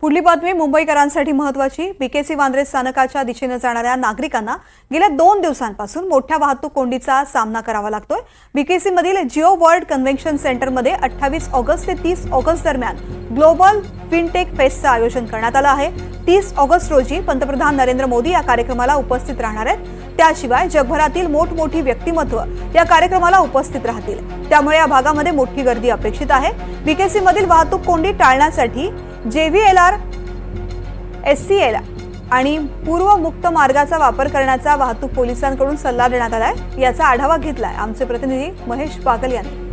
पुढली बातमी मुंबईकरांसाठी महत्त्वाची। बीकेसी वांद्रे स्थानकाच्या दिशेने जाणाऱ्या नागरिकांना गेल्या 2 दिवसांपासून मोठ्या वाहतूक कोंडीचा सामना करावा लागतोय। बीकेसी मधील जिओ वर्ल्ड कन्व्हेन्शन सेंटरमध्ये 28 ऑगस्ट ते 30 ऑगस्ट दरम्यान ग्लोबल फिनटेक फेस्टचं आयोजन करण्यात आलं आहे। 30 ऑगस्ट रोजी पंतप्रधान नरेंद्र मोदी या कार्यक्रमाला उपस्थित राहणार आहेत। त्याशिवाय जगभरातील मोठमोठी व्यक्तिमत्व या कार्यक्रमाला उपस्थित राहतील। त्यामुळे या भागामध्ये मोठी गर्दी अपेक्षित आहे। बीकेसी मधील वाहतूक कोंडी टाळण्यासाठी JVLR, SCL आणि पूर्व मुक्त मार्गाचा वापर करण्याचा वाहतूक पोलिसांकडून सल्ला देण्यात आलाय। याचा आढावा घेतलाय आमचे प्रतिनिधी महेश बागल यांनी।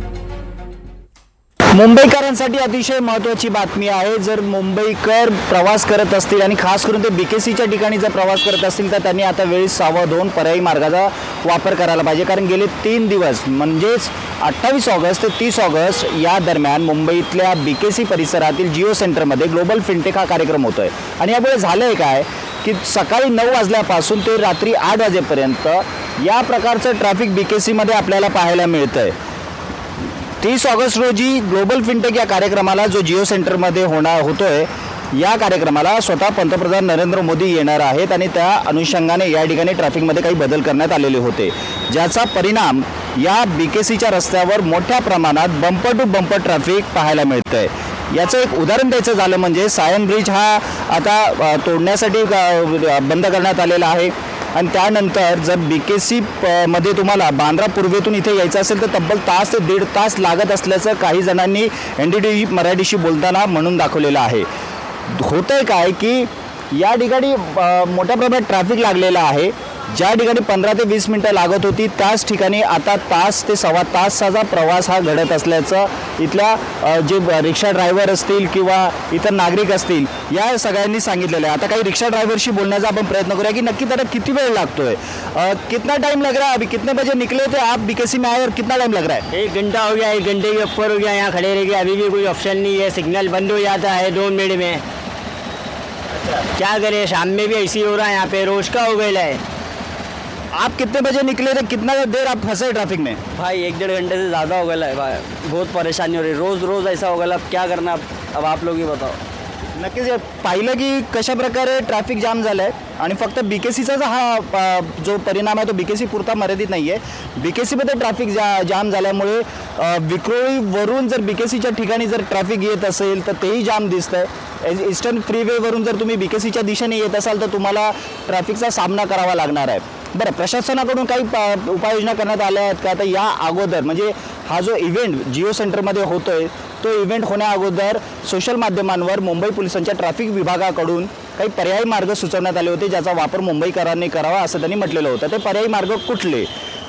मुंबईकरांसाठी अतिशय महत्त्वाची बातमी आहे। जर मुंबईकर प्रवास करत असतील आणि खास करून ते बीकेसीच्या ठिकाणी जर प्रवास करत असतील तर त्यांनी आता वेळी सावध होऊन पर्यायी मार्गाचा वापर करायला पाहिजे। कारण गेले 3 दिवस म्हणजेच 28 ऑगस्ट ते 30 ऑगस्ट या दरम्यान मुंबईतल्या बीकेसी परिसरातील जिओ सेंटरमध्ये ग्लोबल फिनटेक हा कार्यक्रम होतोय। आणि यामुळे झालंय काय की सकाळी 9 वाजल्यापासून ते रात्री 8 वाजेपर्यंत या प्रकारचं ट्रॅफिक बीकेसीमध्ये आपल्याला पाहायला मिळतंय। 30 ऑगस्ट रोजी ग्लोबल फिनटेक या कार्यक्रमाला जो जिओ सेंटरमध्ये होतोय या कार्यक्रमाला स्वतः पंतप्रधान नरेंद्र मोदी येणार आहेत आणि त्या अनुषंगाने या ठिकाणी ट्रॅफिकमध्ये काही बदल करण्यात आलेले होते, ज्याचा परिणाम या बीकेसीच्या रस्त्यावर मोठ्या प्रमाणात बंपर टू बंपर ट्रॅफिक पाहायला मिळतंय। याचं एक उदाहरण द्यायचं झालं म्हणजे सायन ब्रिज हा आता तोडण्यासाठी बंद करण्यात आलेला आहे। आणि त्यानंतर जर बीकेसी मध्ये तुम्हाला बांद्रा पूर्वेतून इथे यायचं असेल तर तब्बल तास ते 1.5 तास लागत असल्याचं काही जणांनी NDTV मराठीशी बोलताना म्हणून दाखवलेलं आहे। होतंय काय की या ठिकाणी मोठ्या प्रमाणात ट्रॅफिक लागलेला आहे। ज्या ठिकाणी 15 ते 20 मिनिटं लागत होती त्याच ठिकाणी आता तास ते सव्वा तासाचा प्रवास हा घडत असल्याचं इथल्या जे रिक्षा ड्रायव्हर असतील किंवा इतर नागरिक असतील या सगळ्यांनी सांगितलेलं आहे। आता काही रिक्षा ड्रायव्हरशी बोलण्याचा आपण प्रयत्न करूया की नक्की त्याला किती वेळ लागतोय, कितना टाइम लग रहा है, अभी कितने बजे निकले थे आप बीकेसी में आए और कितना टाइम लग रहा है? 1 घंटा हो गया, 1 घंटे के ऊपर हो गया, यहाँ खड़े रह गए। अभी भी कोई ऑप्शन नहीं है, सिग्नल बंद हो जाता है 2 मिनट में। क्या करें, शाम में भी ऐसे ही हो रहा है, यहाँ पे रोज का हो गया है। आप कितने बजे निकले थे, कितना देर आप फंसे ट्रैफिक में? भाई 1-1.5 घंटे से ज़्यादा हो गया है भाई, बहुत परेशानी हो रही है। रोज़ ऐसा हो गया, अब क्या करना, अब आप लोग ही बताओ। नक्कीच पाहिलं की कशा प्रकारे ट्रॅफिक जाम झालं आहे आणि फक्त बीकेसीचाच हा जो परिणाम आहे तो बीकेसी पुरता मर्यादित नाही आहे। बीकेसीमध्ये ट्रॅफिक जाम झाल्यामुळे विक्रोळीवरून जर बीकेसीच्या ठिकाणी जर ट्रॅफिक येत असेल तर तेही जाम दिसतंय। ईस्टर्न फ्रीवेवरून जर तुम्ही बीकेसीच्या दिशेने येत असाल तर तुम्हाला ट्रॅफिकचा सामना करावा लागणार आहे। बरं, प्रशासनाकडून काही उपाययोजना करण्यात आल्या आहेत का? आता या अगोदर म्हणजे हा जो इव्हेंट जिओ सेंटरमध्ये होतोय तो इव्हेंट होण्या अगोदर सोशल माध्यमांवर मुंबई पोलिसांच्या ट्रॅफिक विभागाकडून काही पर्यायी मार्ग सुचवण्यात आले होते, ज्याचा वापर मुंबईकरांनी करावा असं त्यांनी म्हटलेलं होतं। ते पर्यायी मार्ग कुठले?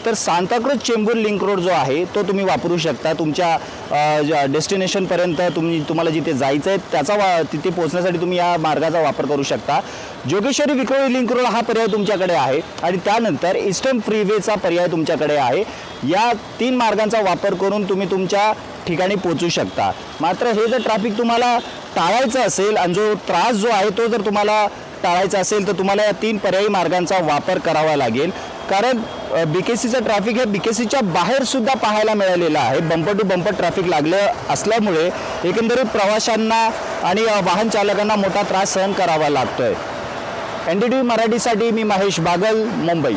तर सांताक्रूझ चेंबूर लिंक रोड जो आहे तो तुम्ही वापरू शकता। तुमच्या डेस्टिनेशनपर्यंत तुम्हाला जिथे जायचं आहे त्याचा तिथे पोहोचण्यासाठी तुम्ही या मार्गाचा वापर करू शकता। जोगेश्वरी विक्रोळी लिंक रोड हा पर्याय तुमच्याकडे आहे आणि त्यानंतर ईस्टर्न फ्रीवेचा पर्याय तुमच्याकडे आहे। या 3 मार्गांचा वापर करून तुम्ही तुमच्या ठिकाणी पोहोचू शकता। मात्र हे जर ट्रॅफिक तुम्हाला टाळायचं असेल आणि जो त्रास जो आहे तो जर तुम्हाला टाळायचा असेल तर तुम्हाला या 3 पर्यायी मार्गांचा वापर करावा लागेल। कारण बीकेसीचं ट्रॅफिक हे बीकेसीच्या बाहेर सुद्धा पाहायला मिळालेलं आहे। बंपर टू बंपर ट्रॅफिक लागलं असल्यामुळे एकंदरीत प्रवाशांना आणि वाहन चालकांना मोठा त्रास सहन करावा लागतोय। NDTV मराठीसाठी मी महेश बागल, मुंबई।